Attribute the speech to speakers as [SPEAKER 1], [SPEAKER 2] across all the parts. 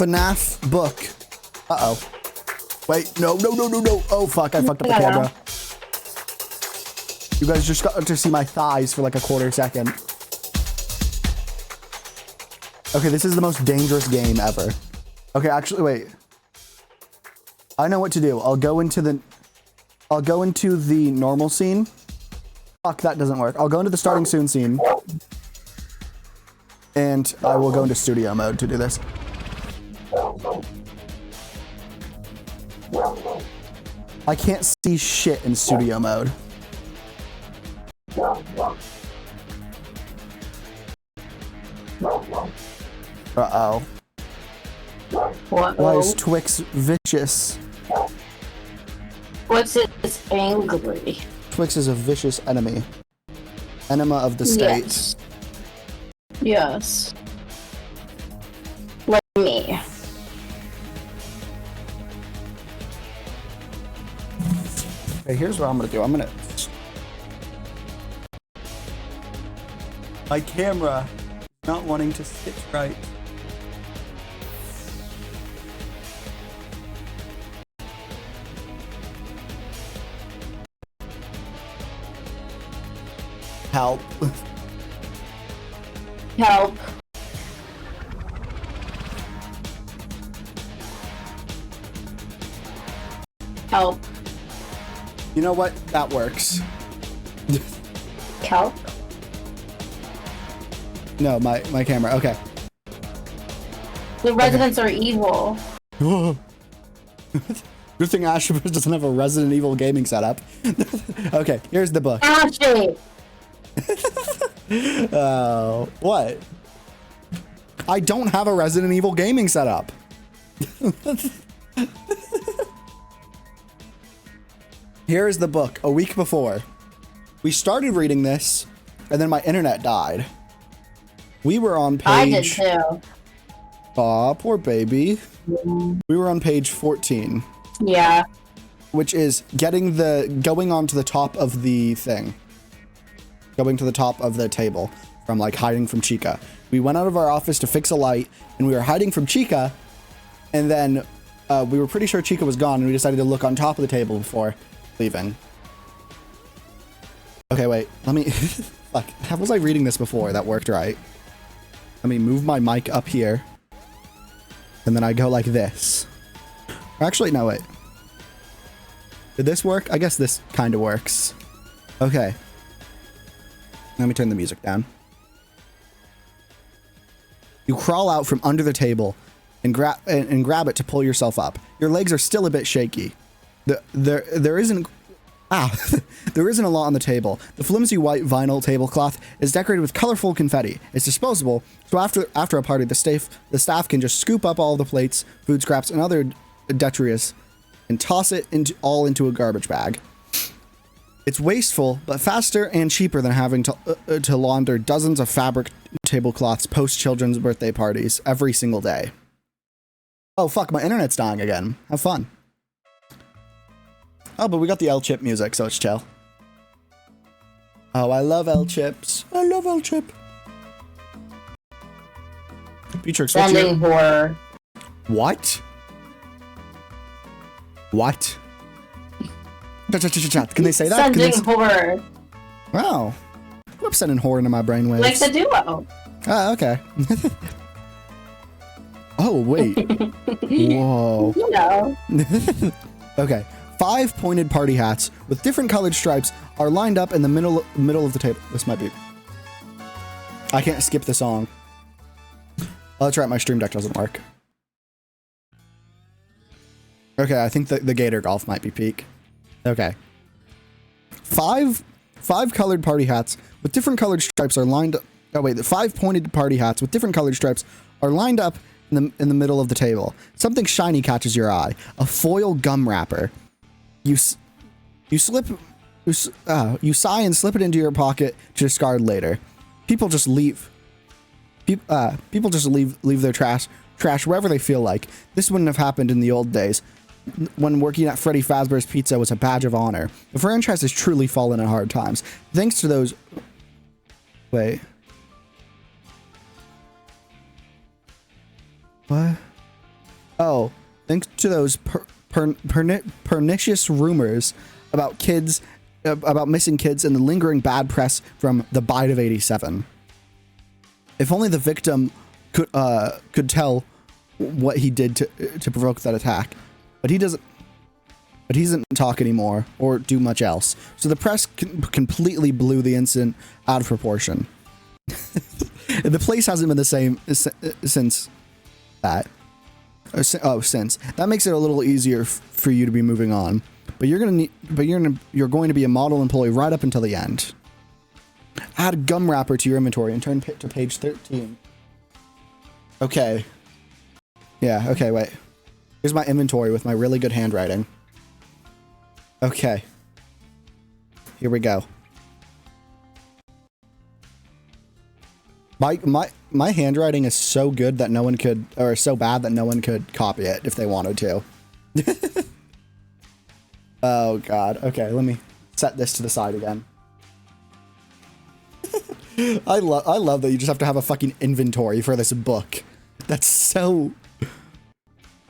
[SPEAKER 1] FNAF book. Uh-oh. Wait, no. Oh, fuck, I fucked up the camera. You guys just got to see my thighs for like a quarter second. Okay, this is the most dangerous game ever. Okay, actually, wait. I know what to do. I'll go into the normal scene. Fuck, that doesn't work. I'll go into the starting soon scene. And I will go into studio mode to do this. I can't see shit in studio mode. Uh-oh. Why is Twix vicious?
[SPEAKER 2] Twix is angry.
[SPEAKER 1] Twix is a vicious enemy. Enema of the state.
[SPEAKER 2] Yes. Like me.
[SPEAKER 1] Okay, here's what I'm gonna do. My camera is not wanting to sit right. Help.
[SPEAKER 2] Help. Help.
[SPEAKER 1] You know what? That works.
[SPEAKER 2] Help.
[SPEAKER 1] No, my camera. Okay.
[SPEAKER 2] The residents are evil.
[SPEAKER 1] Good thing Asher doesn't have a Resident Evil gaming setup. Okay, here's the book.
[SPEAKER 2] Ashley!
[SPEAKER 1] Oh, what? I don't have a Resident Evil gaming setup. Here is the book a week before. We started reading this, and then my internet died. We were on page...
[SPEAKER 2] I did too.
[SPEAKER 1] Aw, poor baby. We were on page 14.
[SPEAKER 2] Yeah.
[SPEAKER 1] Which is going onto the top of the thing. Going to the top of the table from like hiding from Chica. We went out of our office to fix a light, and we were hiding from Chica, and then we were pretty sure Chica was gone, and we decided to look on top of the table before leaving. Okay, wait, let me... Fuck, how was I reading this before? That worked right. Let me move my mic up here, and then I go like this. Actually, no, wait. Did this work? I guess this kind of works. Okay. Let me turn the music down. You crawl out from under the table and grab it to pull yourself up. Your legs are still a bit shaky. There isn't a lot on the table. The flimsy white vinyl tablecloth is decorated with colorful confetti. It's disposable, so after a party, the staff can just scoop up all the plates, food scraps, and other detritus and toss it all into a garbage bag. It's wasteful, but faster and cheaper than having to launder dozens of fabric tablecloths post-children's birthday parties every single day. Oh fuck, my internet's dying again. Have fun. Oh, but we got the L-chip music, so it's chill. Oh, I love L-chips. I love L-chip. Beatrix, what's your...
[SPEAKER 2] horror.
[SPEAKER 1] What? What? Can they say that?
[SPEAKER 2] Sending horror.
[SPEAKER 1] Wow. I'm sending horror into my brainwaves.
[SPEAKER 2] Like the duo.
[SPEAKER 1] Ah, okay. Oh, wait. Whoa.
[SPEAKER 2] You know.
[SPEAKER 1] Okay. 5 pointed party hats with different colored stripes are lined up in the middle of the table. This might be... I can't skip the song. Oh, that's right. My stream deck doesn't work. Okay, I think the Gator Golf might be peak. Okay. Five colored party hats with different colored stripes are lined up. Oh wait, the 5 pointed party hats with different colored stripes are lined up in the middle of the table. Something shiny catches your eye. A foil gum wrapper. You sigh and slip it into your pocket to discard later. People just leave. People just leave their trash wherever they feel like. This wouldn't have happened in the old days, when working at Freddy Fazbear's Pizza was a badge of honor. The franchise has truly fallen in hard times. Thanks to those... Wait. What? Oh, thanks to those pernicious rumors about kids, about missing kids and the lingering bad press from the Bite of 87. If only the victim could tell what he did to provoke that attack, but he doesn't. But he doesn't talk anymore or do much else. So the press completely blew the incident out of proportion. The place hasn't been the same since that. Since that makes it a little easier for you to be moving on. But you're going to be a model employee right up until the end. Add a gum wrapper to your inventory and turn to page 13. Okay. Yeah. Okay. Wait. Here's my inventory with my really good handwriting. Okay. Here we go. My handwriting is so good that no one could, or so bad that no one could copy it if they wanted to. Oh god. Okay, let me set this to the side again. I love that you just have to have a fucking inventory for this book. That's so.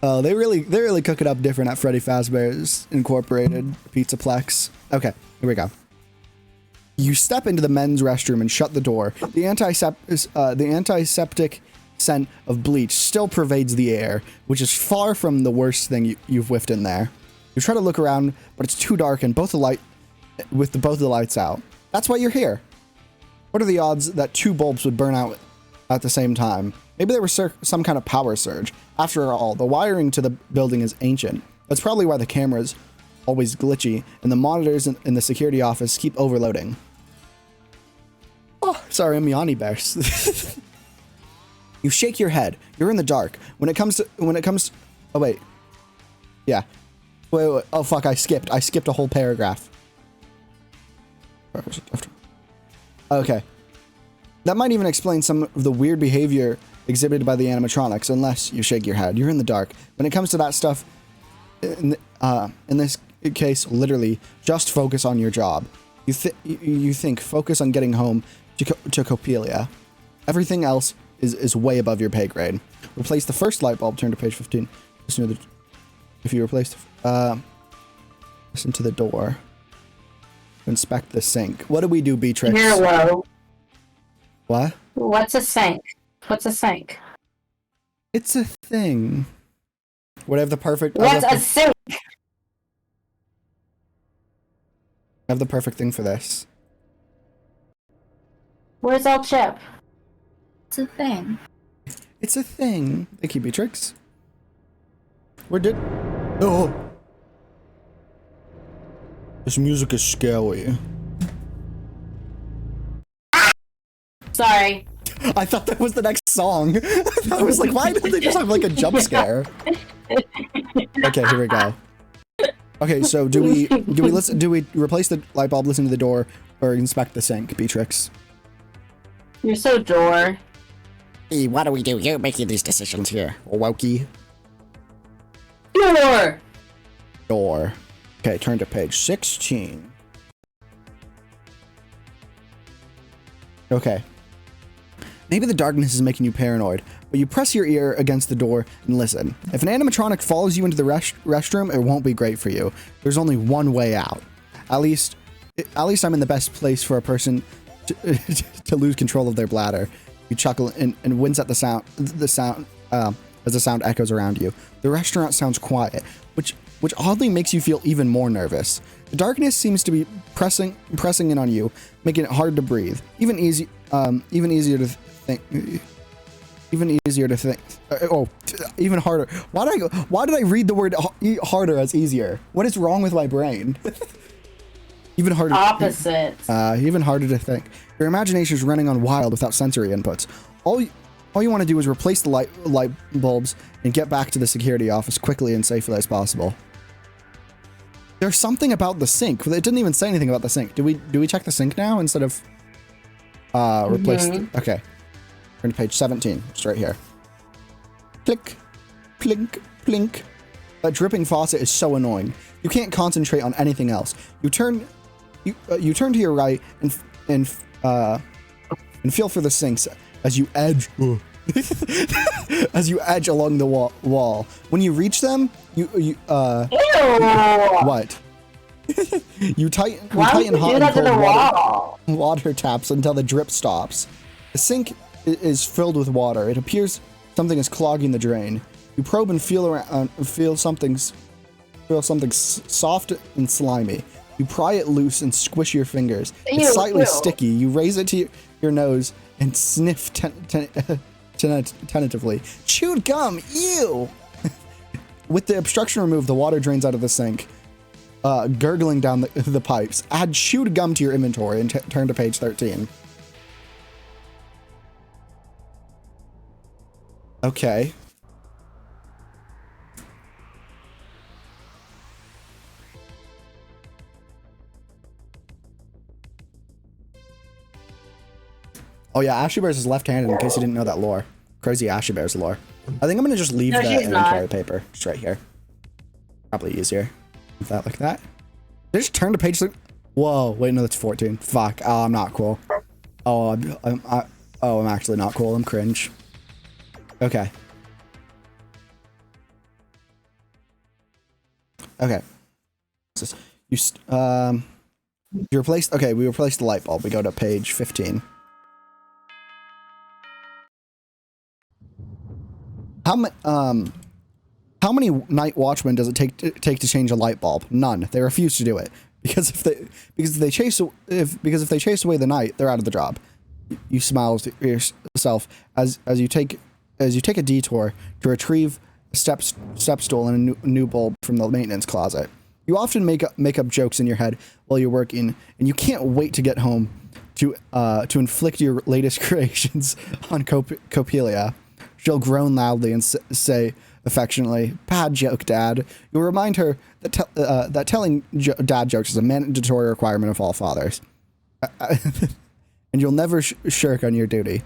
[SPEAKER 1] Oh, they really cook it up different at Freddy Fazbear's Incorporated Pizzaplex. Okay, here we go. You step into the men's restroom and shut the door. The antiseptic scent of bleach still pervades the air, which is far from the worst thing you've whiffed in there. You try to look around, but it's too dark and both the lights out. That's why you're here. What are the odds that 2 bulbs would burn out at the same time? Maybe there was some kind of power surge. After all, the wiring to the building is ancient. That's probably why the camera's always glitchy and the monitors in the security office keep overloading. Oh, sorry, I'm Yanni Bears. You shake your head. You're in the dark. When it comes, oh wait. Yeah. Wait. Oh fuck, I skipped a whole paragraph. Okay. That might even explain some of the weird behavior exhibited by the animatronics, unless you shake your head. You're in the dark. When it comes to that stuff, in this case, literally, just focus on your job. You think, focus on getting home to Copelia. Everything else is way above your pay grade. Replace the first light bulb, turn to page 15. Listen to the, if you replace listen to the door. Inspect the sink. What do we do, Beatrix?
[SPEAKER 2] Hello.
[SPEAKER 1] What?
[SPEAKER 2] What's a sink? What's a sink?
[SPEAKER 1] It's a thing. Would I have the perfect...
[SPEAKER 2] What's a sink?
[SPEAKER 1] I have the perfect thing for this.
[SPEAKER 2] Where's El Chip? It's a thing.
[SPEAKER 1] It's a thing. Thank you, Beatrix. Where did... Oh! This music is scary.
[SPEAKER 2] Sorry.
[SPEAKER 1] I thought that was the next song. I was like, why did they just have like a jump scare? Okay, here we go. Okay, so do we replace the light bulb, listen to the door, or inspect the sink, Beatrix?
[SPEAKER 2] You're so door.
[SPEAKER 3] Hey, what do we do? You're making these decisions here.
[SPEAKER 1] Wokey.
[SPEAKER 2] Door.
[SPEAKER 1] Door. Okay, turn to page 16. Okay. Maybe the darkness is making you paranoid, but you press your ear against the door and listen. If an animatronic follows you into the restroom, it won't be great for you. There's only one way out. At least I'm in the best place for a person to lose control of their bladder. You chuckle and wince at the sound as the sound echoes around you. The restaurant sounds quiet, which oddly makes you feel even more nervous. The darkness seems to be pressing in on you, making it hard to breathe. Even easier to think. Even harder. Why did I read the word harder as easier? What is wrong with my brain? Even harder.
[SPEAKER 2] Opposite.
[SPEAKER 1] Even harder to think. Your imagination is running on wild without sensory inputs. All you want to do is replace the light bulbs and get back to the security office quickly and safely as possible. There's something about the sink. It didn't even say anything about the sink. Do we check the sink now instead of replace? Okay. Turn to page 17. Just right here. Click, plink, plink. That dripping faucet is so annoying. You can't concentrate on anything else. You turn to your right and feel for the sinks as you edge As you edge along the wall. When you reach them, you
[SPEAKER 2] Ew!
[SPEAKER 1] what? you tighten
[SPEAKER 2] Why would you
[SPEAKER 1] hot
[SPEAKER 2] do
[SPEAKER 1] and
[SPEAKER 2] that to
[SPEAKER 1] cold
[SPEAKER 2] the wall?
[SPEAKER 1] water taps until the drip stops. The sink is filled with water. It appears something is clogging the drain. You probe and feel around, feel something soft and slimy. You pry it loose and squish your fingers. It's slightly sticky. You raise it to your nose and sniff tentatively. Chewed gum, ew! With the obstruction removed, the water drains out of the sink, gurgling down the pipes. Add chewed gum to your inventory and turn to page 13. Okay. Oh yeah, Ashley Bears is left-handed in case you didn't know that lore. Crazy Ashley Bears lore. I think I'm gonna just leave the inventory paper just right here. Probably easier. Leave that like that. Did I just turn to page 3? Whoa, wait, no, that's 14. Fuck. Oh, I'm not cool. Oh, I'm actually not cool. I'm cringe. Okay. Okay. You replaced. Okay, we replaced the light bulb. We go to page 15. How many night watchmen does it take to change a light bulb? None. They refuse to do it because if they chase away the night, they're out of the job. You smile to yourself as you take a detour to retrieve a step stool and a new bulb from the maintenance closet. You often make up jokes in your head while you're working, and you can't wait to get home to inflict your latest creations on Copelia. She'll groan loudly and say affectioningly, "Bad joke, Dad." You'll remind her that telling dad jokes is a mandatory requirement of all fathers, and you'll never shirk on your duty.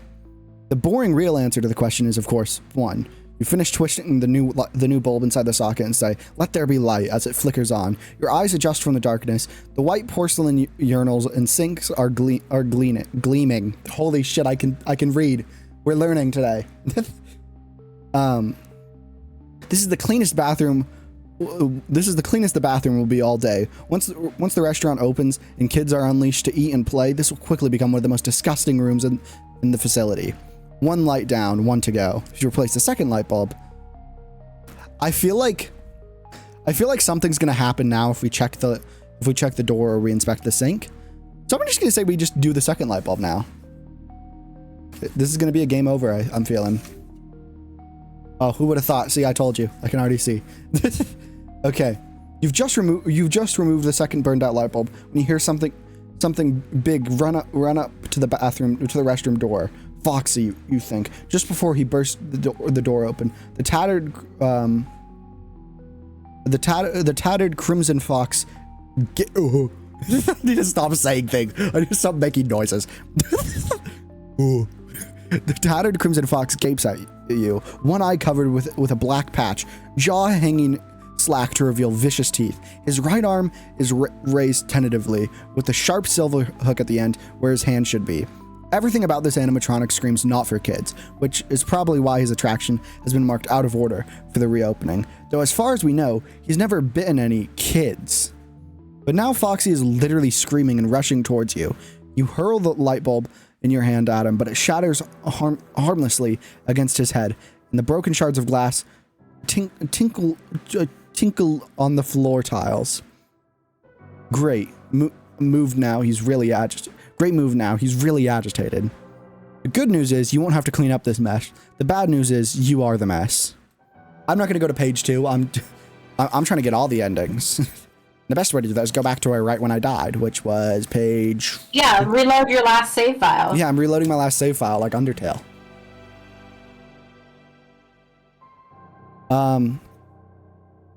[SPEAKER 1] The boring real answer to the question is, of course, 1. You finish twisting the new bulb inside the socket and say, "Let there be light," as it flickers on. Your eyes adjust from the darkness. The white porcelain urinals and sinks are gleaming. Holy shit! I can read. We're learning today. This is the cleanest bathroom. This is the cleanest the bathroom will be all day. Once the restaurant opens and kids are unleashed to eat and play, this will quickly become one of the most disgusting rooms in the facility. 1 light down, 1 to go. If you replace the second light bulb, I feel like something's gonna happen now if we check the door or we inspect the sink. So I'm just gonna say we just do the second light bulb now. This is gonna be a game over. I'm feeling. Oh, who would have thought? See, I told you. I can already see. Okay, you've just removed the second burned out light bulb when you hear something big run up to the restroom door. Foxy, you think, just before he bursts the door open. The tattered crimson fox. I need to stop saying things. I need to stop making noises. The tattered crimson fox gapes at you, one eye covered with a black patch, jaw hanging slack to reveal vicious teeth. His right arm is raised tentatively, with a sharp silver hook at the end where his hand should be. Everything about this animatronic screams not for kids, which is probably why his attraction has been marked out of order for the reopening, though as far as we know, he's never bitten any kids. But now Foxy is literally screaming and rushing towards you. You hurl the light bulb in your hand at him, but it shatters harmlessly against his head, and the broken shards of glass tinkle on the floor tiles. Great move now. He's really agitated. Great move now. He's really agitated. The good news is you won't have to clean up this mess. The bad news is you are the mess. I'm not going to go to page 2. I'm trying to get all the endings. The best way to do that is go back to where right when I died, which was page...
[SPEAKER 2] Yeah, reload your last save file.
[SPEAKER 1] Yeah, I'm reloading my last save file like Undertale.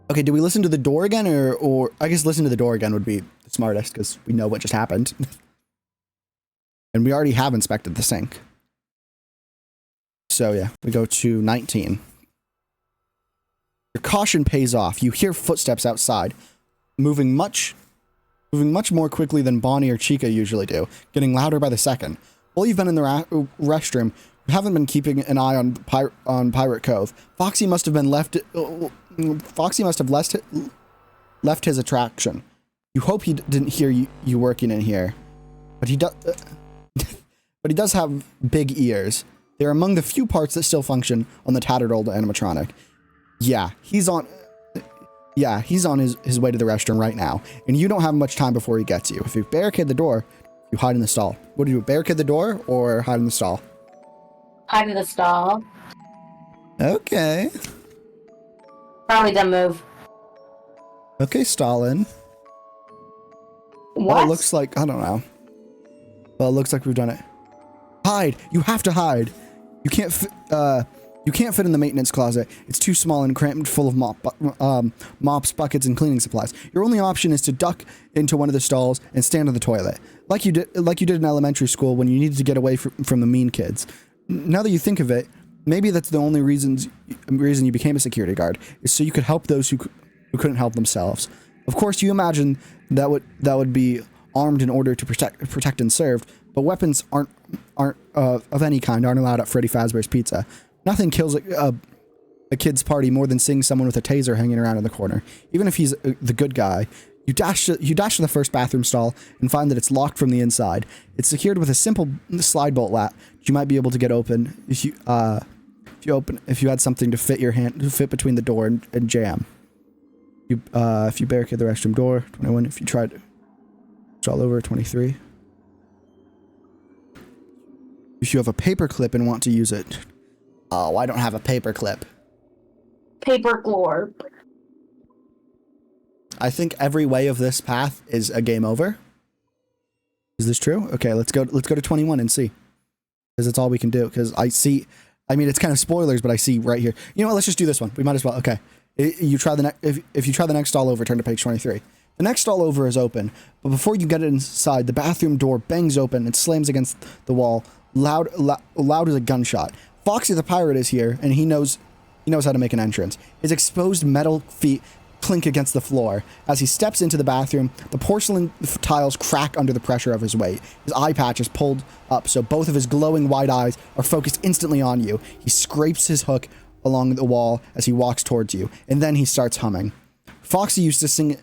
[SPEAKER 1] Okay, do we listen to the door again or I guess listen to the door again would be the smartest because we know what just happened. And we already have inspected the sink. So yeah, we go to 19. Your caution pays off. You hear footsteps outside, moving much more quickly than Bonnie or Chica usually do, getting louder by the second. While you've been in the restroom, You haven't been keeping an eye on Pirate Cove. Foxy must have left his attraction. You hope he didn't hear you working in here, but he does. But he does have big ears. They're among the few parts that still function on the tattered old animatronic. Yeah, he's on his way to the restroom right now, and you don't have much time before he gets you. If you barricade the door, you hide in the stall. What do you do? Barricade the door or hide in the stall?
[SPEAKER 2] Hide in the stall.
[SPEAKER 1] Okay.
[SPEAKER 2] Probably dumb move.
[SPEAKER 1] Okay, Stalin.
[SPEAKER 2] What?
[SPEAKER 1] Well, it looks like, I don't know. Well, it looks like we've done it. Hide! You have to hide! You can't fit in the maintenance closet. It's too small and crammed full of mops, buckets, and cleaning supplies. Your only option is to duck into one of the stalls and stand on the toilet. Like you did in elementary school when you needed to get away from the mean kids. Now that you think of it, maybe that's the only reason you became a security guard, is so you could help those who couldn't help themselves. Of course, you imagine that would be armed in order to protect and serve, but weapons aren't of any kind aren't allowed at Freddy Fazbear's Pizza. Nothing kills a kid's party more than seeing someone with a taser hanging around in the corner. Even if he's the good guy, you dash to the first bathroom stall and find that it's locked from the inside. It's secured with a simple slide bolt latch. You might be able to get open if you had something to fit between the door and jam. If you barricade the restroom door, 21. If you tried to stall over, 23. If you have a paper clip and want to use it. Oh, I don't have a paper clip.
[SPEAKER 2] Paper glorp.
[SPEAKER 1] I think every way of this path is a game over. Is this true? Okay, let's go to 21 and see. Because that's all we can do. Because I mean, it's kind of spoilers, but I see right here. You know what? Let's just do this one. We might as well. Okay. If you try the next stall over, turn to page 23. The next stall over is open, but before you get inside, the bathroom door bangs open and slams against the wall, loud as a gunshot. Foxy the pirate is here, and he knows how to make an entrance. His exposed metal feet clink against the floor. As he steps into the bathroom, the porcelain tiles crack under the pressure of his weight. His eye patch is pulled up, so both of his glowing wide eyes are focused instantly on you. He scrapes his hook along the wall as he walks towards you, and then he starts humming. Foxy used to sing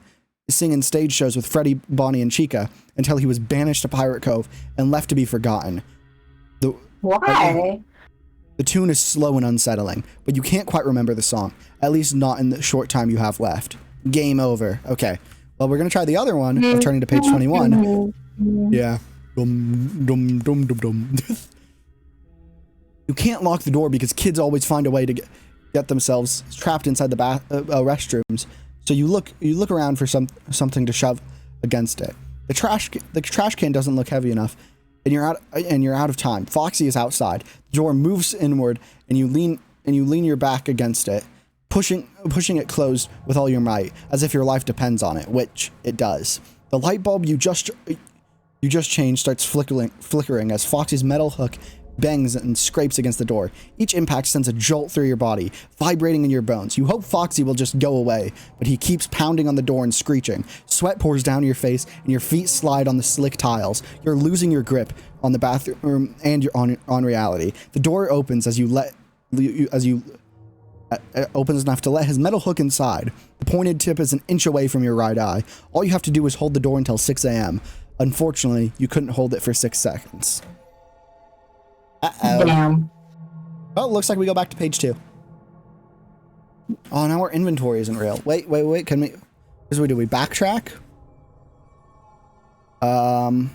[SPEAKER 1] in stage shows with Freddy, Bonnie, and Chica until he was banished to Pirate Cove and left to be forgotten.
[SPEAKER 2] Why?
[SPEAKER 1] The tune is slow and unsettling, but you can't quite remember the song, at least not in the short time you have left. Game over. Okay. Well, we're going to try the other one of turning to page 21. Yeah. Dum, dum, dum, dum, dum. You can't lock the door because kids always find a way to get themselves trapped inside the restrooms. So you look around for something to shove against it. The trash can doesn't look heavy enough, and you're out of time. Foxy is outside. The door moves inward, and you lean your back against it, pushing it closed with all your might, as if your life depends on it, which it does. The light bulb you just changed starts flickering as Foxy's metal hook bangs and scrapes against the door. Each impact sends a jolt through your body, vibrating in your bones. You hope Foxy will just go away, but he keeps pounding on the door and screeching. Sweat pours down your face, and your feet slide on the slick tiles. You're losing your grip on the bathroom and on reality. The door opens opens enough to let his metal hook inside. The pointed tip is an inch away from your right eye. All you have to do is hold the door until 6 a.m. Unfortunately, you couldn't hold it for 6 seconds. Uh-oh.
[SPEAKER 2] Damn.
[SPEAKER 1] Oh, looks like we go back to page 2. Oh, now our inventory isn't real. Wait. Can we... What do we do? We backtrack? I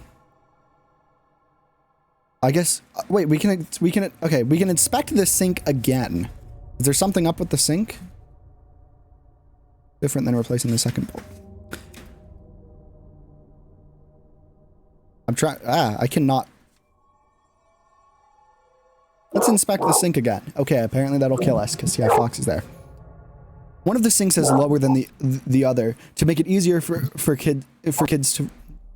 [SPEAKER 1] guess... Wait, we can... Okay, we can inspect the sink again. Is there something up with the sink? Different than replacing the second bolt. I'm trying... I cannot... Let's inspect the sink again. Okay, apparently that'll kill us, because, yeah, Fox is there. One of the sinks is lower than the other to make it easier for kids to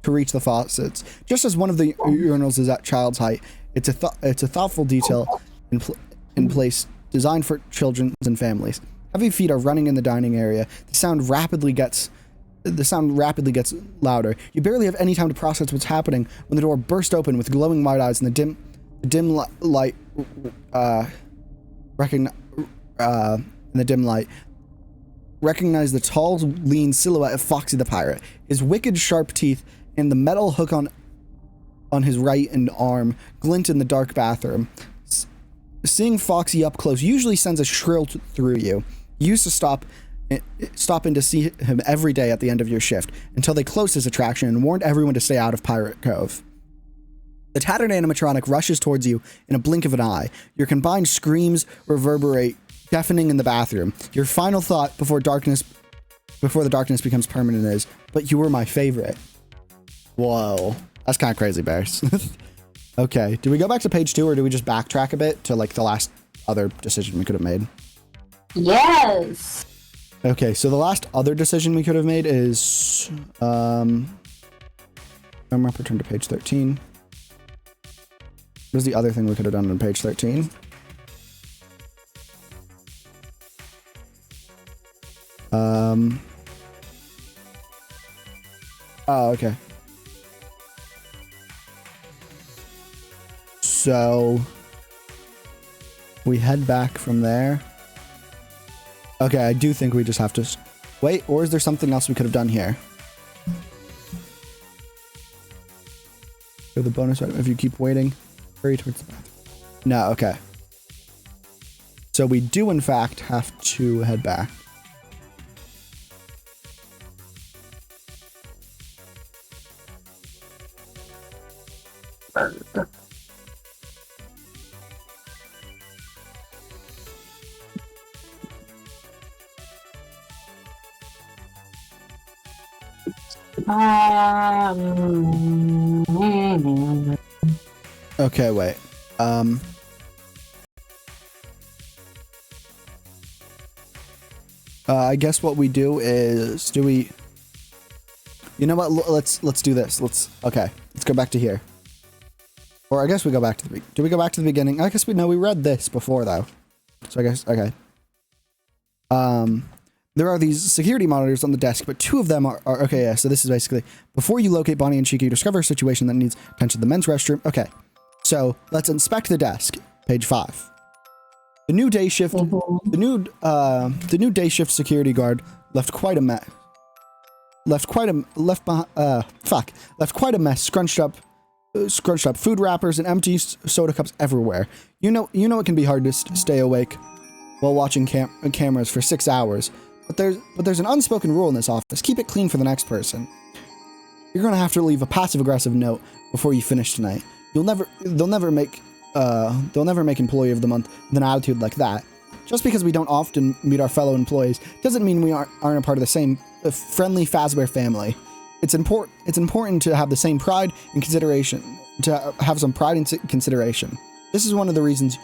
[SPEAKER 1] reach the faucets. Just as one of the urinals is at child's height, it's a thoughtful detail in place designed for children and families. Heavy feet are running in the dining area. The sound rapidly gets louder. You barely have any time to process what's happening when the door bursts open with glowing white eyes and the dim light, in the dim light, recognize the tall, lean silhouette of Foxy the pirate. His wicked sharp teeth and the metal hook on his right and arm glint in the dark bathroom. Seeing Foxy up close usually sends a shrill through you. You used to stop in to see him every day at the end of your shift until they closed his attraction and warned everyone to stay out of Pirate Cove. The tattered animatronic rushes towards you in a blink of an eye. Your combined screams reverberate, deafening in the bathroom. Your final thought before the darkness becomes permanent is, "But you were my favorite." Whoa, that's kind of crazy, Bears. Okay, do we go back to page 2 or do we just backtrack a bit to like the last other decision we could have made?
[SPEAKER 2] Yes.
[SPEAKER 1] Okay, so the last other decision we could have made is I'm gonna return to page 13. What is the other thing we could have done on page 13? Oh, okay. So we head back from there. Okay, I do think we just have to wait, or is there something else we could have done here? So the bonus item, if you keep waiting, hurry towards the bathroom. No, okay. So we do in fact have to head back. Okay, wait. I guess what we do is, you know what? Let's do this. Let's go back to here. Or I guess we go back to do we go back to the beginning? I guess we read this before though. So I guess, okay. There are these security monitors on the desk, but 2 of them are okay, yeah, so this is basically, before you locate Bonnie and Chica, you discover a situation that needs attention to the men's restroom. Okay, so let's inspect the desk, page 5. The new day shift, the new day shift security guard left quite a mess. Left quite a mess, scrunched up food wrappers and empty soda cups everywhere. You know it can be hard to stay awake while watching cameras for 6 hours. But there's an unspoken rule in this office. Keep it clean for the next person. You're gonna have to leave a passive-aggressive note before you finish tonight. They'll never make employee of the month with an attitude like that. Just because we don't often meet our fellow employees doesn't mean we aren't a part of the same friendly Fazbear family. It's important to have the same pride and consideration. To have some pride and consideration. This is one of the reasons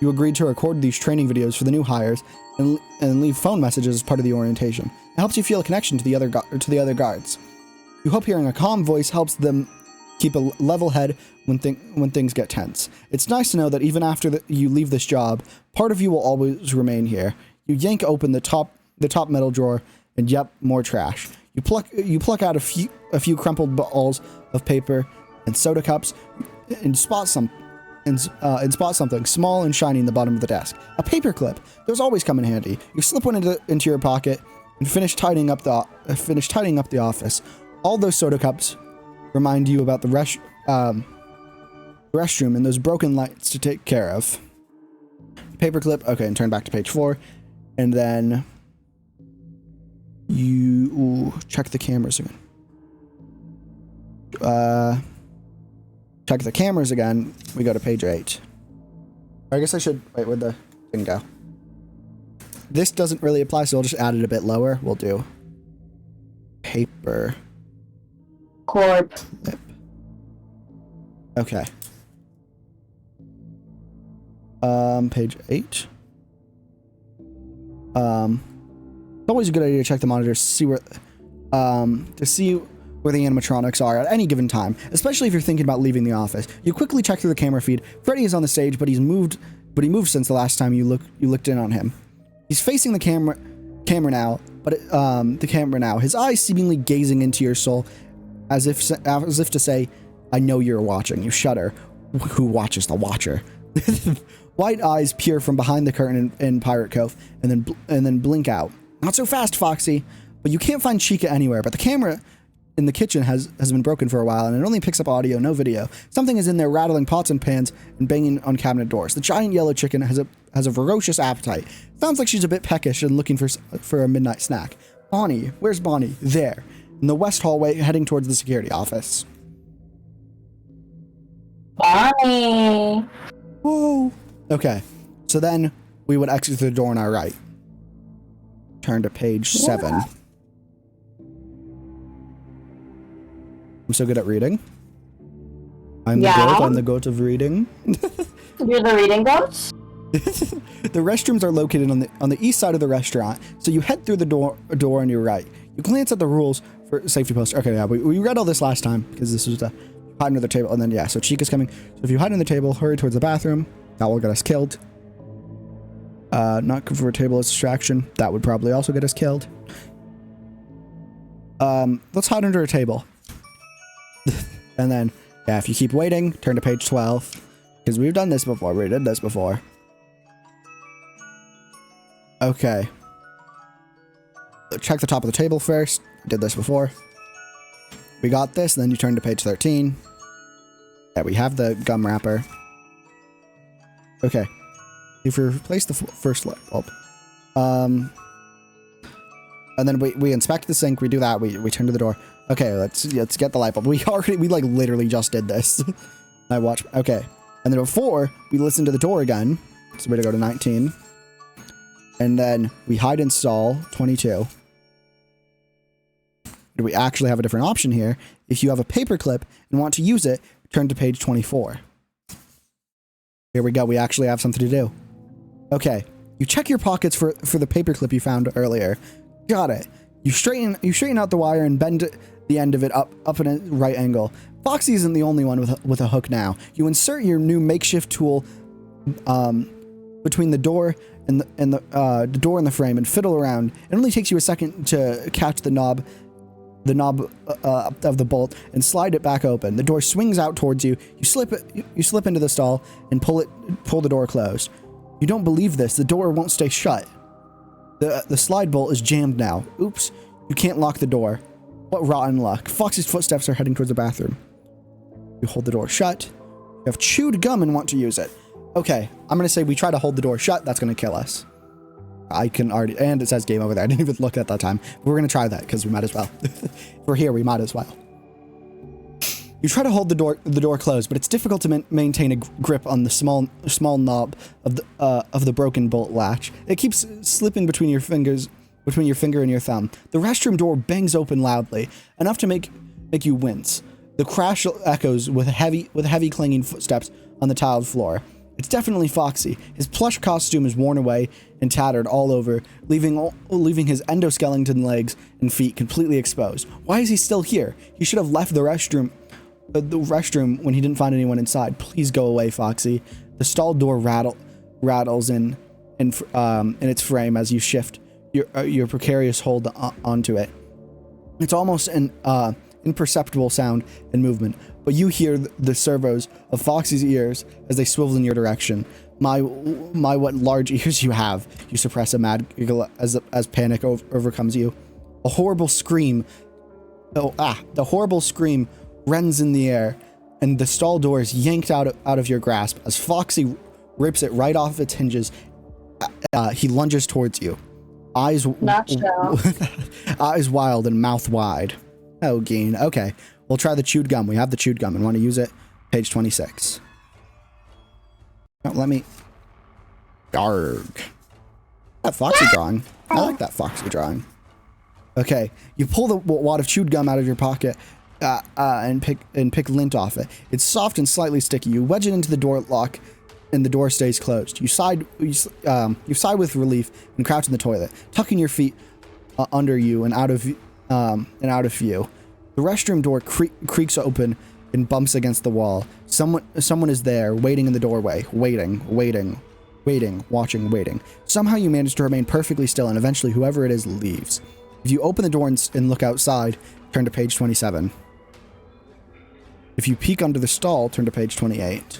[SPEAKER 1] you agreed to record these training videos for the new hires and leave phone messages as part of the orientation. It helps you feel a connection to the other guards. You hope hearing a calm voice helps them keep a level head when things get tense. It's nice to know that even after you leave this job, part of you will always remain here. You yank open the top metal drawer, and yep, more trash. You pluck out a few crumpled balls of paper and soda cups, and spot something small and shiny in the bottom of the desk. A paper clip. Those always come in handy. You slip one into your pocket and finish tidying up the office. All those soda cups remind you about the restroom and those broken lights to take care of. Paperclip. Okay, and turn back to page 4, and then you check the cameras again. Check the cameras again. We go to page 8. I guess I should wait. Where'd the thing go? This doesn't really apply, so I'll just add it a bit lower. We'll do paper
[SPEAKER 2] Corp.
[SPEAKER 1] clip. Okay. Page 8. It's always a good idea to check the monitors to see where the animatronics are at any given time, especially if you're thinking about leaving the office. You quickly check through the camera feed. Freddy is on the stage, but he moved since the last time you looked in on him. He's facing the camera now, but his eyes seemingly gazing into your soul, as if to say, "I know you're watching." You shudder. who watches the watcher. White eyes peer from behind the curtain in Pirate Cove and then blink out. Not so fast, Foxy. But you can't find Chica anywhere. But the camera in the kitchen has been broken for a while, and it only picks up audio, no video. Something is in there rattling pots and pans and banging on cabinet doors. The giant yellow chicken has a ferocious appetite. Sounds like she's a bit peckish and looking for a midnight snack. Bonnie, where's Bonnie? There, in the west hallway, heading towards the security office.
[SPEAKER 2] Bonnie.
[SPEAKER 1] Whoa. Okay, so then we would exit through the door on our right. Turn to page 7. I'm so good at reading. I'm the goat of reading.
[SPEAKER 2] You're the reading goat?
[SPEAKER 1] The restrooms are located on the east side of the restaurant, so you head through the door on your right. You glance at the rules for safety poster. Okay, yeah, we read all this last time because this was the hide under the table, and then yeah, so Chica's coming. So if you hide under the table, hurry towards the bathroom. That will get us killed. Not cover a table as distraction. That would probably also get us killed. Let's hide under a table. And then, yeah, if you keep waiting, turn to page 12. Because we've done this before. We did this before. Okay. Check the top of the table first. Did this before. We got this, and then you turn to page 13. Yeah, we have the gum wrapper. Okay. If you replace the first light bulb. And then we inspect the sink, we do that, we turn to the door. Okay, let's get the light bulb. We like literally just did this. I watch. Okay. And then before, we listen to the door again. So we're gonna go to 19. And then we hide install 22. Do we actually have a different option here? If you have a paperclip and want to use it, turn to page 24. Here we go. We actually have something to do. Okay. You check your pockets for the paperclip you found earlier. Got it. You straighten out the wire and bend the end of it up in a right angle. Foxy isn't the only one with a hook now. You insert your new makeshift tool between the door and the door and the frame and fiddle around. It only takes you a second to catch the knob of the bolt and slide it back open. The door swings out towards you. You slip into the stall and pull the door closed. You don't believe this. The door won't stay shut. The slide bolt is jammed now. Oops. You can't lock the door. What rotten luck. Foxy's footsteps are heading towards the bathroom. You hold the door shut. You have chewed gum and want to use it. Okay, I'm going to say we try to hold the door shut. That's going to kill us. I can already... And it says game over there. I didn't even look at that time. But we're going to try that because we might as well. If we're here, we might as well. You try to hold the door closed, but it's difficult to maintain a grip on the small knob of the broken bolt latch. It keeps slipping between your finger and your thumb. The restroom door bangs open loudly, enough to make you wince. The crash echoes with heavy clanging footsteps on the tiled floor. It's definitely Foxy. His plush costume is worn away and tattered all over, leaving his endoskeleton legs and feet completely exposed. Why is he still here? He should have left the restroom when he didn't find anyone inside. Please go away, Foxy. The stall door rattles in its frame as you shift your precarious hold onto it. It's almost an imperceptible sound and movement, but you hear the servos of Foxy's ears as they swivel in your direction. My, what large ears you have! You suppress a mad giggle as panic overcomes you. A horrible scream. The horrible scream rends in the air, and the stall door is yanked out of your grasp as Foxy rips it right off its hinges. He lunges towards you, eyes wild and mouth wide. Oh, Geen. Okay, we'll try the chewed gum. We have the chewed gum and want to use it. Page 26. Oh, let me. Garg. That Foxy drawing. I like that Foxy drawing. Okay, you pull the wad of chewed gum out of your pocket. And pick lint off it. It's soft and slightly sticky. You wedge it into the door lock, and the door stays closed. You sigh with relief and crouch in the toilet, tucking your feet under you and out of view. The restroom door creaks open and bumps against the wall. Someone is there, waiting in the doorway, waiting. Somehow you manage to remain perfectly still, and eventually whoever it is leaves. If you open the door and look outside, turn to page 27. If you peek under the stall, turn to page 28.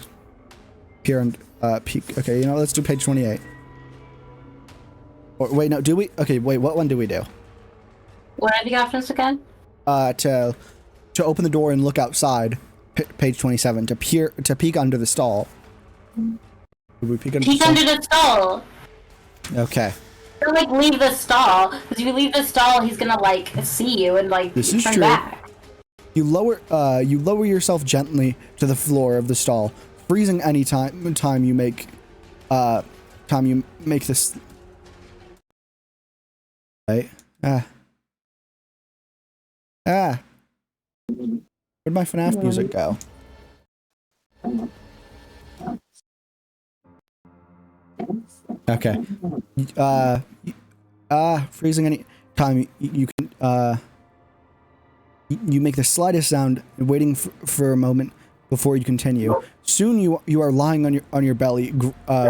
[SPEAKER 1] Here and peek. Okay, you know, let's do page 28. Or, wait, no, do we? Okay, wait, what one do we do?
[SPEAKER 2] What are the options again?
[SPEAKER 1] To open the door and look outside, page 27. To peek under the stall. Do we peek under
[SPEAKER 2] the stall?
[SPEAKER 1] Okay.
[SPEAKER 2] Don't like leave the stall, because if you leave the stall, he's gonna like see you and like
[SPEAKER 1] this is
[SPEAKER 2] turn
[SPEAKER 1] true.
[SPEAKER 2] back.
[SPEAKER 1] You lower yourself gently to the floor of the stall, freezing any time you make this. Right? Where'd my FNAF music go? Okay. Freezing any time you can you make the slightest sound, waiting for a moment before you continue. Soon you are lying on your belly,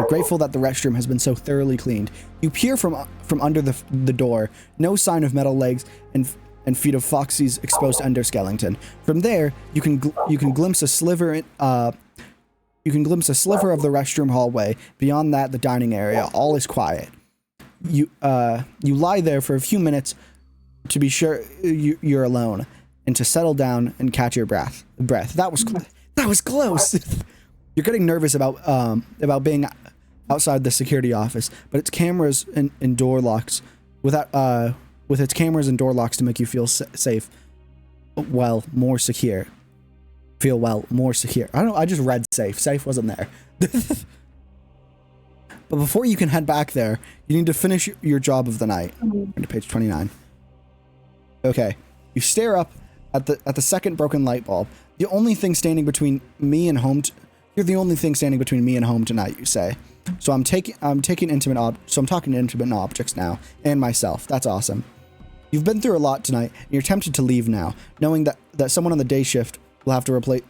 [SPEAKER 1] grateful that the restroom has been so thoroughly cleaned. You peer from under the door, no sign of metal legs and feet of Foxy's exposed endoskeleton. From there, you can glimpse a sliver of the restroom hallway. Beyond that, the dining area. All is quiet. You lie there for a few minutes to be sure you're alone, and to settle down and catch your breath. That was close. You're getting nervous about being outside the security office, but its cameras and door locks with its cameras and door locks to make you feel safe. Well, more secure. Feel more secure. I don't know. I just read safe. Safe wasn't there. But before you can head back there, you need to finish your job of the night. Into page 29. Okay. You stare up at the second broken light bulb. The only thing standing between me and home. You're the only thing standing between me and home tonight, you say. So I'm talking to intimate objects now, and myself. That's awesome. You've been through a lot tonight, and you're tempted to leave now, knowing that someone on the day shift will have to replace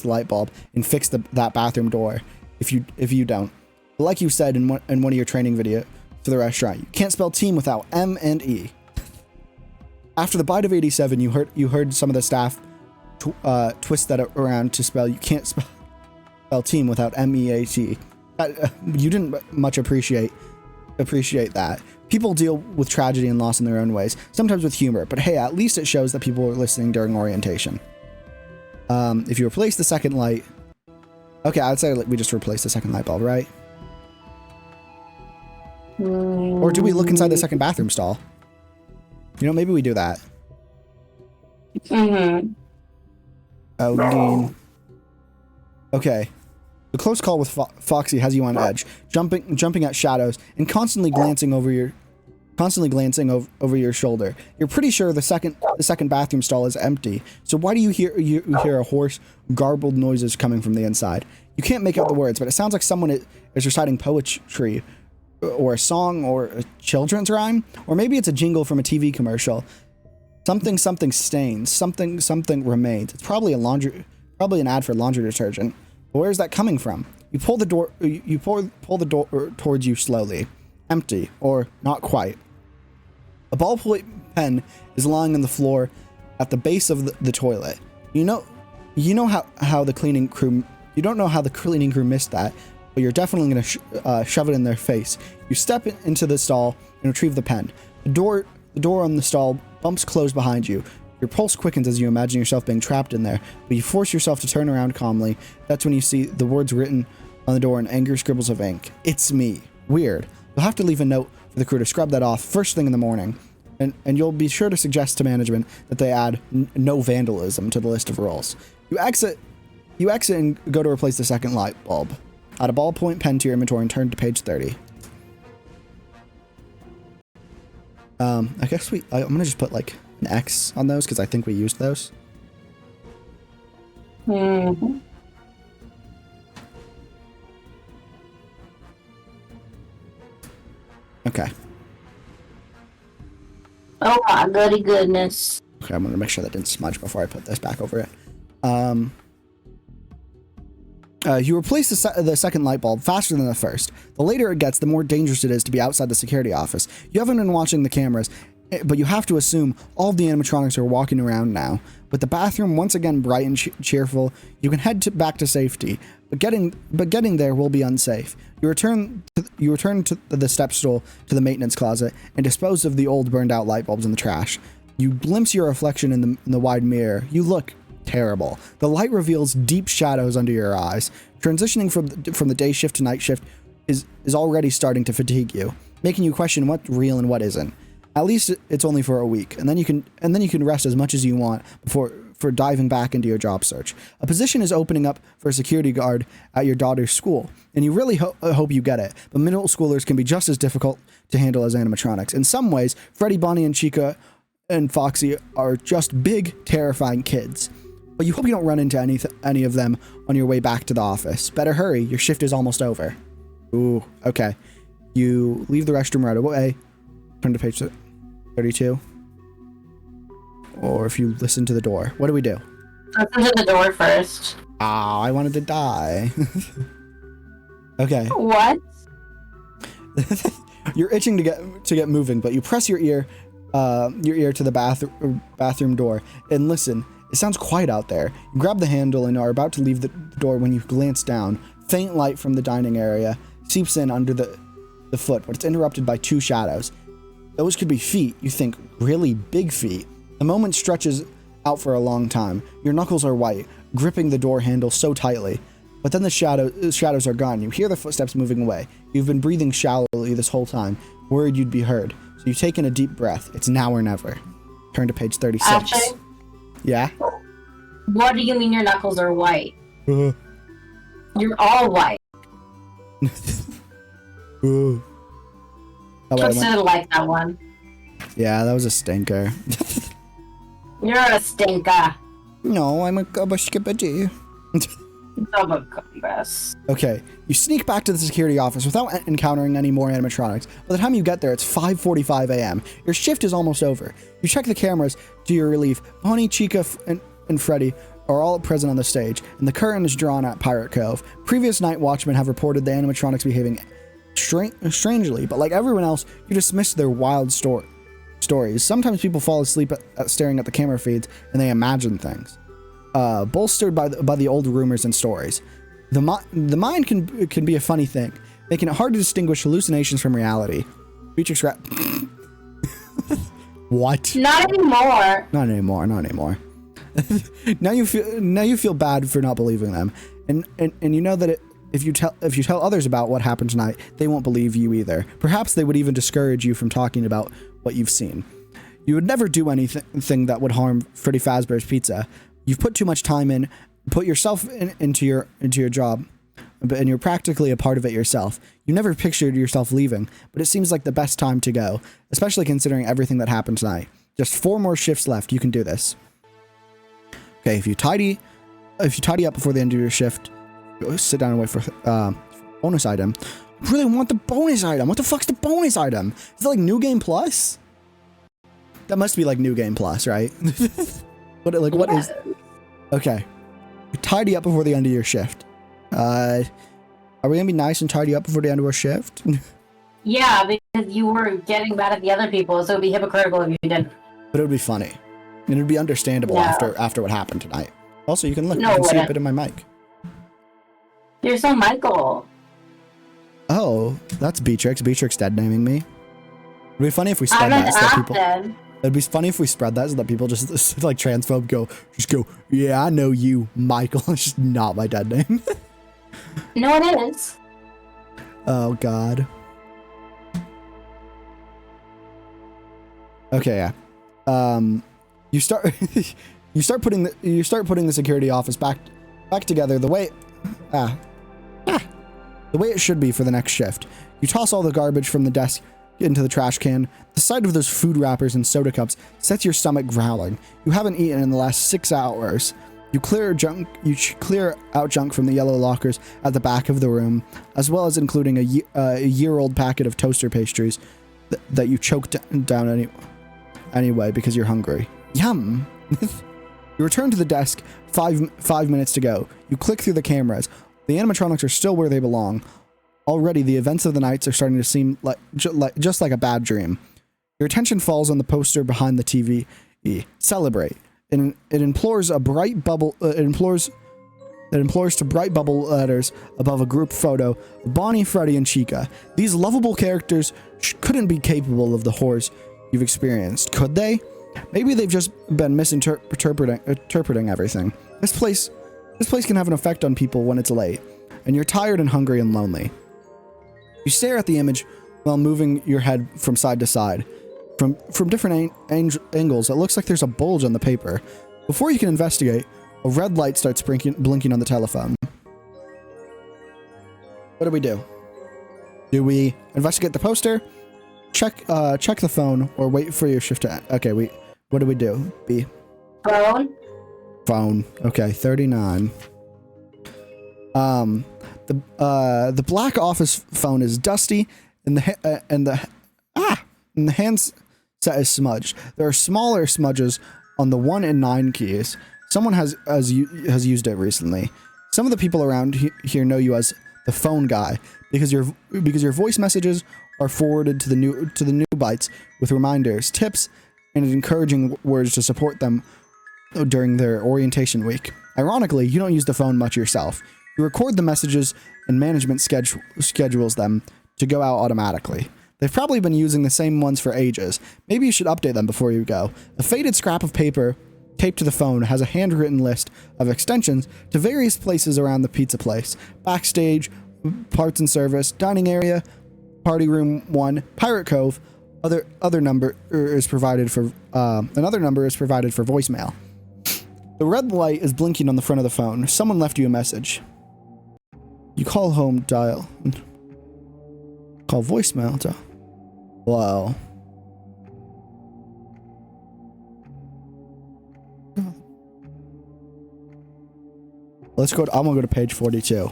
[SPEAKER 1] the light bulb and fix that bathroom door if you don't. But like you said in one of your training videos for the restaurant, you can't spell team without M and E. After the bite of 87, you heard some of the staff twist that around to spell you can't spell team without MEAT. You didn't much appreciate that. People deal with tragedy and loss in their own ways, sometimes with humor, but hey, at least it shows that people are listening during orientation. If you replace the second light... Okay, I'd say we just replace the second light bulb, right? Or do we look inside the second bathroom stall? You know, maybe we do that. Okay. The close call with Foxy has you on edge, jumping at shadows and constantly glancing over your shoulder. You're pretty sure the second bathroom stall is empty. So why do you hear a hoarse, garbled noises coming from the inside? You can't make out the words, but it sounds like someone is reciting poetry, or a song, or a children's rhyme, or maybe it's a jingle from a TV commercial. Something stains, something remains. It's probably an ad for laundry detergent. But where's that coming from? You pull the door. You pull the door towards you slowly. Empty, or not quite. A ballpoint pen is lying on the floor at the base of the toilet. You know how the cleaning crew. You don't know how the cleaning crew missed that, but you're definitely gonna shove it in their face. You step into the stall and retrieve the pen. The door on the stall bumps closed behind you. Your pulse quickens as you imagine yourself being trapped in there, but you force yourself to turn around calmly. That's when you see the words written on the door in angry scribbles of ink. It's me. Weird. You'll have to leave a note for the crew to scrub that off first thing in the morning, and you'll be sure to suggest to management that they add no vandalism to the list of rules. You exit and go to replace the second light bulb. Add a ballpoint pen to your inventory and turn to page 30. I guess I'm gonna just put like an X on those because I think we used those. Okay.
[SPEAKER 2] Oh my goody goodness.
[SPEAKER 1] Okay, I'm gonna make sure that didn't smudge before I put this back over it. You replace the second light bulb faster than the first. The later it gets, the more dangerous it is to be outside the security office. You haven't been watching the cameras, but you have to assume all of the animatronics are walking around now. With the bathroom once again bright and cheerful, you can head back to safety, but getting there will be unsafe. You return to the step stool to the maintenance closet and dispose of the old burned out light bulbs in the trash. You glimpse your reflection in the wide mirror. You look terrible. The light reveals deep shadows under your eyes. Transitioning from the day shift to night shift is already starting to fatigue you, making you question what's real and what isn't. At least it's only for a week, and then you can rest as much as you want before diving back into your job search. A position is opening up for a security guard at your daughter's school, and you really hope you get it. But middle schoolers can be just as difficult to handle as animatronics. In some ways, Freddy, Bonnie, and Chica and Foxy are just big, terrifying kids. But you hope you don't run into any of them on your way back to the office. Better hurry, your shift is almost over. Ooh, okay. You leave the restroom right away. Turn to page 32. Or if you listen to the door. What do we do?
[SPEAKER 2] Listen to the door first.
[SPEAKER 1] Oh, I wanted to die. Okay.
[SPEAKER 2] What?
[SPEAKER 1] You're itching to get moving, but you press your ear to the bathroom door and listen. It sounds quiet out there. You grab the handle and are about to leave the door when you glance down. Faint light from the dining area seeps in under the foot, but it's interrupted by two shadows. Those could be feet. You think, really big feet. The moment stretches out for a long time. Your knuckles are white, gripping the door handle so tightly. But then the shadows are gone. You hear the footsteps moving away. You've been breathing shallowly this whole time, worried you'd be heard. So you take in a deep breath. It's now or never. Turn to page 36.
[SPEAKER 2] Actually,
[SPEAKER 1] yeah?
[SPEAKER 2] What do you mean your knuckles are white? You're all white.
[SPEAKER 1] Oh,
[SPEAKER 2] Tricks didn't like that one.
[SPEAKER 1] Yeah, that was a stinker.
[SPEAKER 2] You're a stinker.
[SPEAKER 1] No, I'm a gubba-skibba-doo. Okay, you sneak back to the security office without encountering any more animatronics. By the time you get there, it's 5:45 a.m. Your shift is almost over. You check the cameras to your relief. Bonnie, Chica, and Freddy are all present on the stage, and the curtain is drawn at Pirate Cove. Previous night watchmen have reported the animatronics behaving strangely, but like everyone else, you dismiss their wild stories. Sometimes people fall asleep at staring at the camera feeds, and they imagine things. Bolstered by the old rumors and stories. The mind can be a funny thing, making it hard to distinguish hallucinations from reality. Beatrix Rat. What?
[SPEAKER 2] Not anymore.
[SPEAKER 1] Not anymore. Now you feel bad for not believing them, and you know that if you tell others about what happened tonight, they won't believe you either. Perhaps they would even discourage you from talking about what you've seen. You would never do anything that would harm Freddy Fazbear's Pizza. You've put too much time in, put yourself into your job, and you're practically a part of it yourself. You never pictured yourself leaving, but it seems like the best time to go, especially considering everything that happened tonight. Just 4 more shifts left. You can do this. Okay, if you tidy up before the end of your shift, go sit down and wait for bonus item. I really want the bonus item. What the fuck's the bonus item? Is it like New Game Plus? That must be like New Game Plus, right? What is? Okay, tidy up before the end of your shift. Are we gonna be nice and tidy up before the end of our shift?
[SPEAKER 2] Yeah, because you were getting mad at the other people, so it'd be hypocritical if you didn't.
[SPEAKER 1] But it would be funny, and it'd be understandable after what happened tonight. Also, you can look.
[SPEAKER 2] No,
[SPEAKER 1] you can see a bit of my mic.
[SPEAKER 2] You're so Michael.
[SPEAKER 1] Oh, that's Beatrix. Beatrix dead naming me. It'd be funny if we spread that so that people. It'd be funny if we spread that so that people just like transphobe go. Yeah, I know you, Michael. It's just not my dead name.
[SPEAKER 2] No, it is.
[SPEAKER 1] Oh God. Okay, yeah. You start putting the security office back together the way it should be for the next shift. You toss all the garbage from the desk into the trash can. The sight of those food wrappers and soda cups sets your stomach growling. You haven't eaten in the last 6 hours. You clear out junk from the yellow lockers at the back of the room, as well as including a year-old packet of toaster pastries that you choked down anyway because you're hungry. Yum! You return to the desk 5 minutes to go. You click through the cameras. The animatronics are still where they belong. Already, the events of the nights are starting to seem just like a bad dream. Your attention falls on the poster behind the TV. Celebrate. It implores a bright bubble. It implores to bright bubble letters above a group photo of Bonnie, Freddy, and Chica. These lovable characters couldn't be capable of the horrors you've experienced, could they? Maybe they've just been misinterpreting everything. This place can have an effect on people when it's late, and you're tired and hungry and lonely. You stare at the image while moving your head from side to side. From different angles, it looks like there's a bulge on the paper. Before you can investigate, a red light starts blinking on the telephone. What do we do? Do we investigate the poster, check the phone, or wait for your shift to end? Okay, what do we do? B. Phone. Okay, 39. The black office phone is dusty, and the handset is smudged. There are smaller smudges on the 1 and 9 keys. Someone has used it recently. Some of the people around here know you as the phone guy because your voice messages are forwarded to the new bytes with reminders, tips, and encouraging words to support them during their orientation week. Ironically, you don't use the phone much yourself. You record the messages and management schedules them to go out automatically. They've probably been using the same ones for ages. Maybe you should update them before you go. A faded scrap of paper taped to the phone has a handwritten list of extensions to various places around the pizza place. Backstage, parts and service, dining area, party room 1, Pirate Cove. Another number is provided for voicemail. The red light is blinking on the front of the phone. Someone left you a message. You call home, call voicemail. Wow. I'm gonna go to page 42.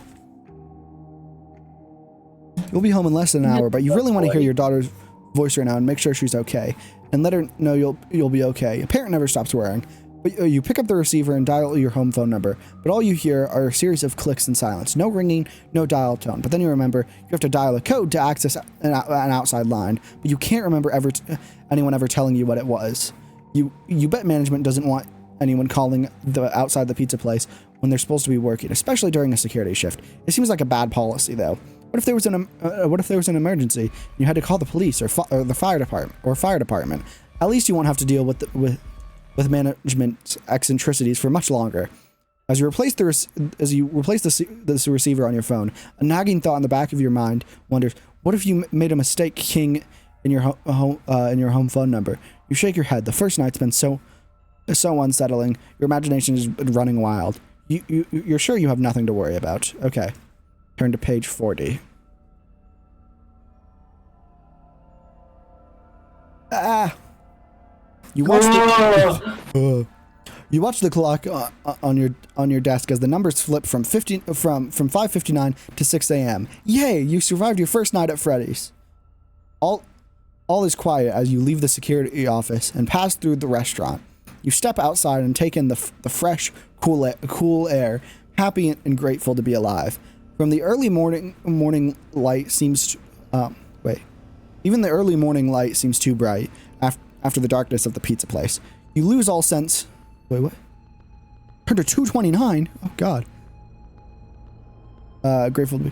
[SPEAKER 1] You'll be home in less than an hour, but you really want to hear your daughter's voice right now and make sure she's okay, and let her know you'll be okay. A parent never stops worrying. But you pick up the receiver and dial your home phone number, but all you hear are a series of clicks and silence. No ringing, no dial tone. But then you remember you have to dial a code to access an outside line, but you can't remember anyone ever telling you what it was. You bet management doesn't want anyone calling outside the pizza place when they're supposed to be working, especially during a security shift. It seems like a bad policy, though. What if there was an emergency and you had to call the police or the fire department? At least you won't have to deal with management's eccentricities for much longer. As you replace the receiver on your phone, a nagging thought in the back of your mind wonders, what if you made a mistake keying in your home phone number? You shake your head. The first night's been so unsettling. Your imagination is running wild. You're sure you have nothing to worry about. Okay. Turn to page 40. You watch the clock on your desk as the numbers flip from 5:59 to 6 a.m. Yay! You survived your first night at Freddy's. All is quiet as you leave the security office and pass through the restaurant. You step outside and take in the fresh, cool air, happy and grateful to be alive. From the early morning light seems even the early morning light seems too bright after the darkness of the pizza place. You lose all sense. Wait, what? Turned to 2:29. Oh God. Grateful to be.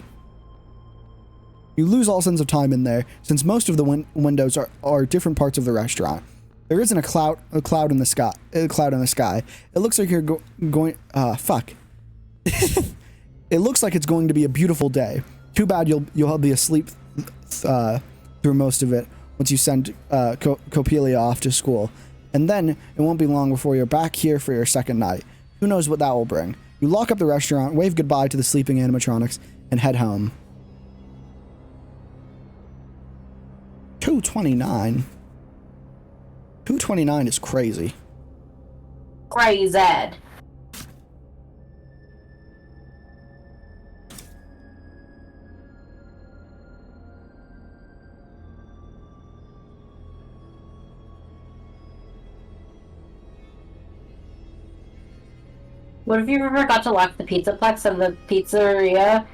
[SPEAKER 1] You lose all sense of time in there, since most of the windows are different parts of the restaurant. There isn't a cloud in the sky. It looks like you're going. Fuck. It looks like it's going to be a beautiful day. Too bad you'll be asleep through most of it once you send Copelia off to school. And then it won't be long before you're back here for your second night. Who knows what that will bring. You lock up the restaurant, wave goodbye to the sleeping animatronics, and head home. 2:29. 2:29 is crazy.
[SPEAKER 2] Crazy. What if you forgot to lock the pizzaplex of the pizzeria?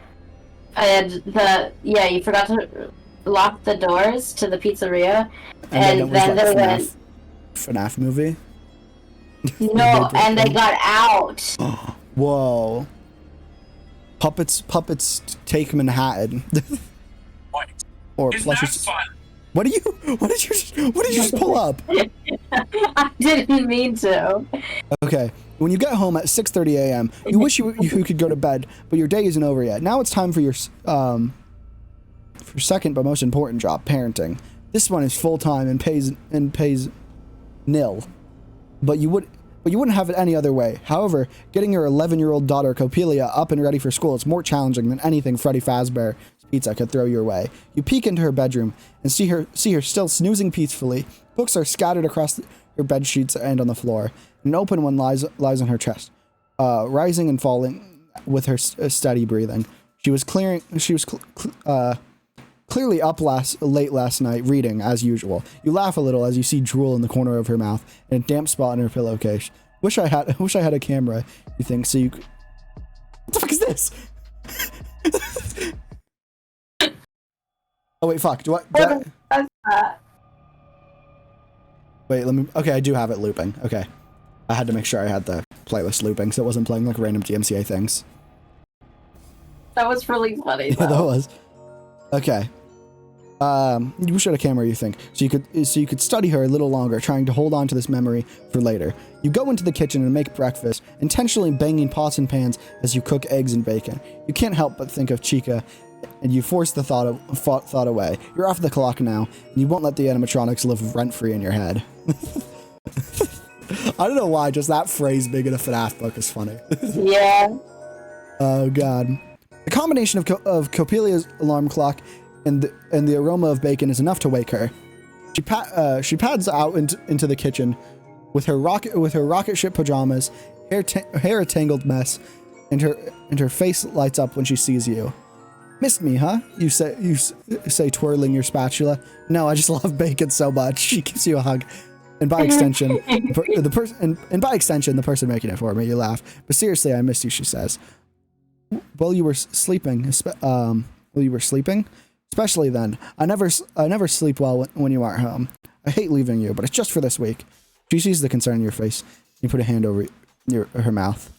[SPEAKER 2] And you forgot to locked the doors to the pizzeria,
[SPEAKER 1] and
[SPEAKER 2] then they went.
[SPEAKER 1] FNAF movie.
[SPEAKER 2] No, and they got out.
[SPEAKER 1] Whoa. Puppets take Manhattan.
[SPEAKER 4] What?
[SPEAKER 1] Or
[SPEAKER 4] Isn't
[SPEAKER 1] plushes.
[SPEAKER 4] that fun?
[SPEAKER 1] What did you just pull up?
[SPEAKER 2] I didn't mean to.
[SPEAKER 1] Okay. When you get home at 6:30 a.m., you wish you could go to bed, but your day isn't over yet. Now it's time for your second but most important job, parenting. This one is full time and pays nil. But you wouldn't have it any other way. However, getting your 11-year-old daughter Copelia up and ready for school is more challenging than anything Freddy Fazbear's Pizza could throw your way. You peek into her bedroom and see her still snoozing peacefully. Books are scattered across her bed sheets and on the floor. An open one lies on her chest, rising and falling with her steady breathing. She was clearly up late last night reading as usual. You laugh a little as you see drool in the corner of her mouth and a damp spot in her pillowcase. Wish I had a camera, you think, so you could... What the fuck is this? Oh wait, fuck. Wait, let me... Okay, I do have it looping. Okay. I had to make sure I had the playlist looping so it wasn't playing like random DMCA things.
[SPEAKER 2] That was really funny.
[SPEAKER 1] Yeah, that was. Okay. You should have a camera, you think, so you could study her a little longer, trying to hold on to this memory for later. You go into the kitchen and make breakfast, intentionally banging pots and pans as you cook eggs and bacon. You can't help but think of Chica, and you force the thought away. You're off the clock now, and you won't let the animatronics live rent-free in your head. I don't know why, just that phrase being in a FNAF book is funny.
[SPEAKER 2] Yeah.
[SPEAKER 1] Oh god. The combination of Copelia's alarm clock and the aroma of bacon is enough to wake her. She pads out into the kitchen with her rocket ship pajamas, hair a tangled mess, and her face lights up when she sees you. Missed me, huh? You say, twirling your spatula. No, I just love bacon so much. She gives you a hug. And by extension, the person making it for me, you laugh. But seriously, I missed you, she says. While you were sleeping, especially then. I never sleep well when you aren't home. I hate leaving you, but it's just for this week. She sees the concern in your face. You put a hand over her mouth.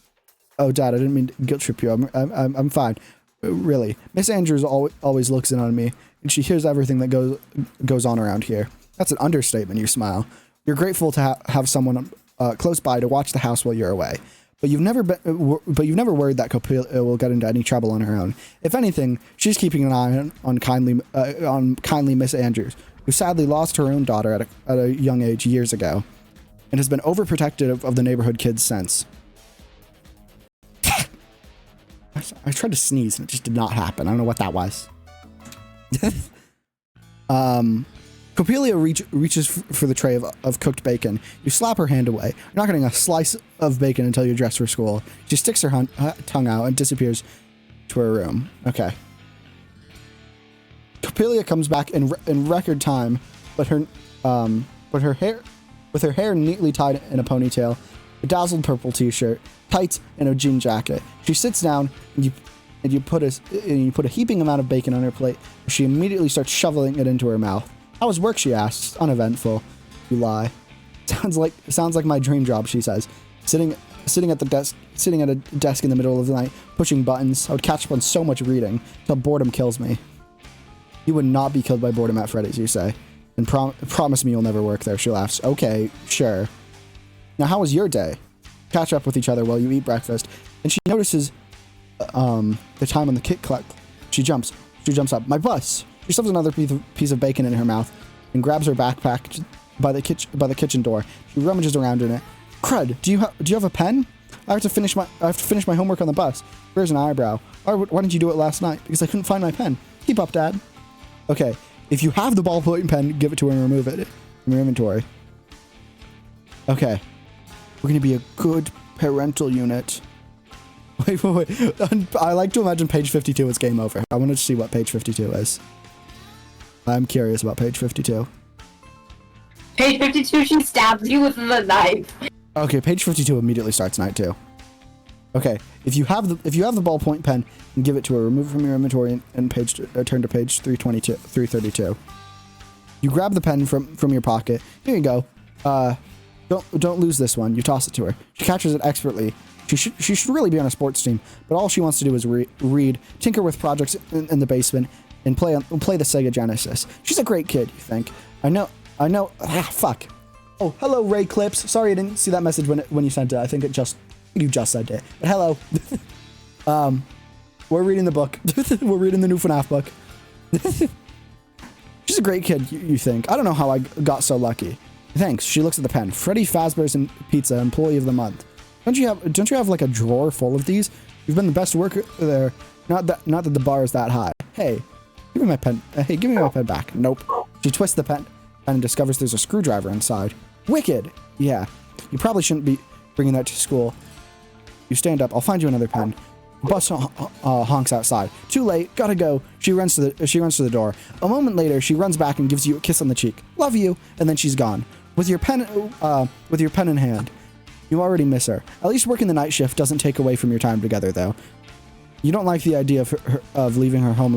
[SPEAKER 1] Oh, Dad, I didn't mean to guilt trip you. I'm fine. Really. Miss Andrews always looks in on me, and she hears everything that goes on around here. That's an understatement, you smile. You're grateful to have someone close by to watch the house while you're away. But you've never worried that Copelia will get into any trouble on her own. If anything, she's keeping an eye on kindly Miss Andrews, who sadly lost her own daughter at a young age years ago, and has been overprotective of the neighborhood kids since. I tried to sneeze and it just did not happen. I don't know what that was. Copelia reaches for the tray of cooked bacon. You slap her hand away. You're not getting a slice of bacon until you're dressed for school. She sticks her tongue out and disappears to her room. Okay. Copelia comes back in record time, with her hair neatly tied in a ponytail, a dazzled purple t-shirt, tights, and a jean jacket. She sits down and you put a heaping amount of bacon on her plate. She immediately starts shoveling it into her mouth. How was work, she asks. Uneventful. You lie. Sounds like my dream job, she says. Sitting at a desk in the middle of the night, pushing buttons. I would catch up on so much reading till boredom kills me. You would not be killed by boredom at Freddy's, you say. And promise me you'll never work there, she laughs. Okay, sure. Now, how was your day? Catch up with each other while you eat breakfast, and she notices the time on the kit clock. She jumps up. My bus! She shoves another piece of bacon in her mouth and grabs her backpack by the kitchen door. She rummages around in it. Crud! Do you have a pen? I have to finish my homework on the bus. Where's an eyebrow? Why didn't you do it last night? Because I couldn't find my pen. Keep up, Dad. Okay, if you have the ballpoint pen, give it to her and remove it from your inventory. Okay, we're gonna be a good parental unit. Wait. I like to imagine page 52 is game over. I want to see what page 52 is. I'm curious about page 52.
[SPEAKER 2] Page 52, she stabs you with the knife.
[SPEAKER 1] Okay, page 52 immediately starts night 2. Okay, if you have the ballpoint pen, and give it to her. Remove it from your inventory and turn to page 332. You grab the pen from your pocket. Here you go. Don't lose this one. You toss it to her. She catches it expertly. She should really be on a sports team, but all she wants to do is read, tinker with projects in the basement, and play the Sega Genesis. She's a great kid, you think? I know. Fuck. Oh, hello, Ray Clips. Sorry, I didn't see that message when you sent it. I think you just sent it. But hello. We're reading the book. We're reading the new FNAF book. She's a great kid, you think? I don't know how I got so lucky. Thanks. She looks at the pen. Freddy Fazbear's Pizza, Employee of the Month. Don't you have like a drawer full of these? You've been the best worker there. Not that the bar is that high. Hey, give me my pen. Hey, give me my pen back. Nope. She twists the pen and discovers there's a screwdriver inside. Wicked. Yeah. You probably shouldn't be bringing that to school. You stand up. I'll find you another pen. Bus honks outside. Too late. Gotta go. She runs to the door. A moment later, she runs back and gives you a kiss on the cheek. Love you. And then she's gone. With your pen in hand. You already miss her. At least working the night shift doesn't take away from your time together, though. You don't like the idea of leaving her home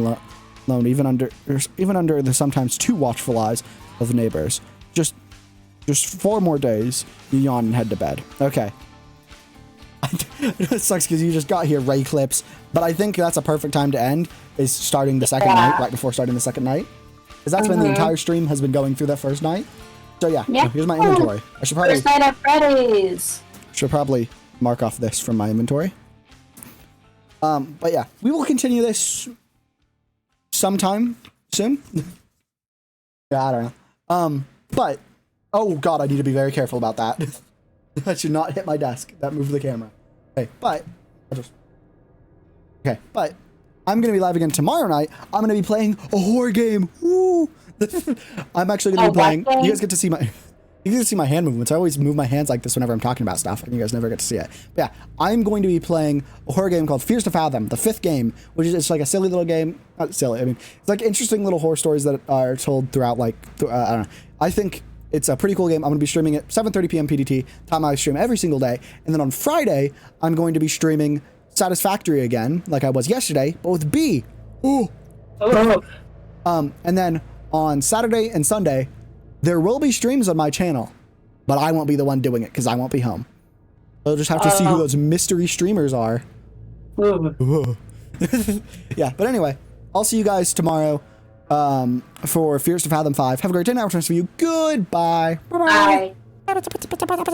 [SPEAKER 1] alone, even under the sometimes too watchful eyes of neighbors. Just 4 more days. You yawn and head to bed. Okay. It sucks because you just got here, Ray Clips. But I think that's a perfect time to end, is starting the second night, right before starting the second night. Because that's when the entire stream has been going through that first night. So yeah, here's my inventory. I should probably...
[SPEAKER 2] First night at Freddy's.
[SPEAKER 1] Should probably mark off this from my inventory. But yeah, we will continue this sometime soon. Yeah, I don't know. But... Oh god, I need to be very careful about that. I should not hit my desk. That moved the camera. Okay, but... Okay, but... I'm going to be live again tomorrow night. I'm going to be playing a horror game. Woo! I'm actually going to be playing... You guys get to see my... You get to see my hand movements. I always move my hands like this whenever I'm talking about stuff, and you guys never get to see it. But yeah, I'm going to be playing a horror game called Fears to Fathom, the 5th game, which is it's like a silly little game. Not silly, I mean, it's like interesting little horror stories that are told throughout, like, I don't know. I think it's a pretty cool game. I'm going to be streaming it 7:30 p.m. PDT, time I stream every single day. And then on Friday, I'm going to be streaming Satisfactory again, like I was yesterday, but with B. Ooh. And then on Saturday and Sunday, there will be streams on my channel, but I won't be the one doing it because I won't be home. You'll just have to see who those mystery streamers are. Yeah, but anyway, I'll see you guys tomorrow for Fears to Fathom 5. Have a great day now. For you. Goodbye.
[SPEAKER 2] Bye.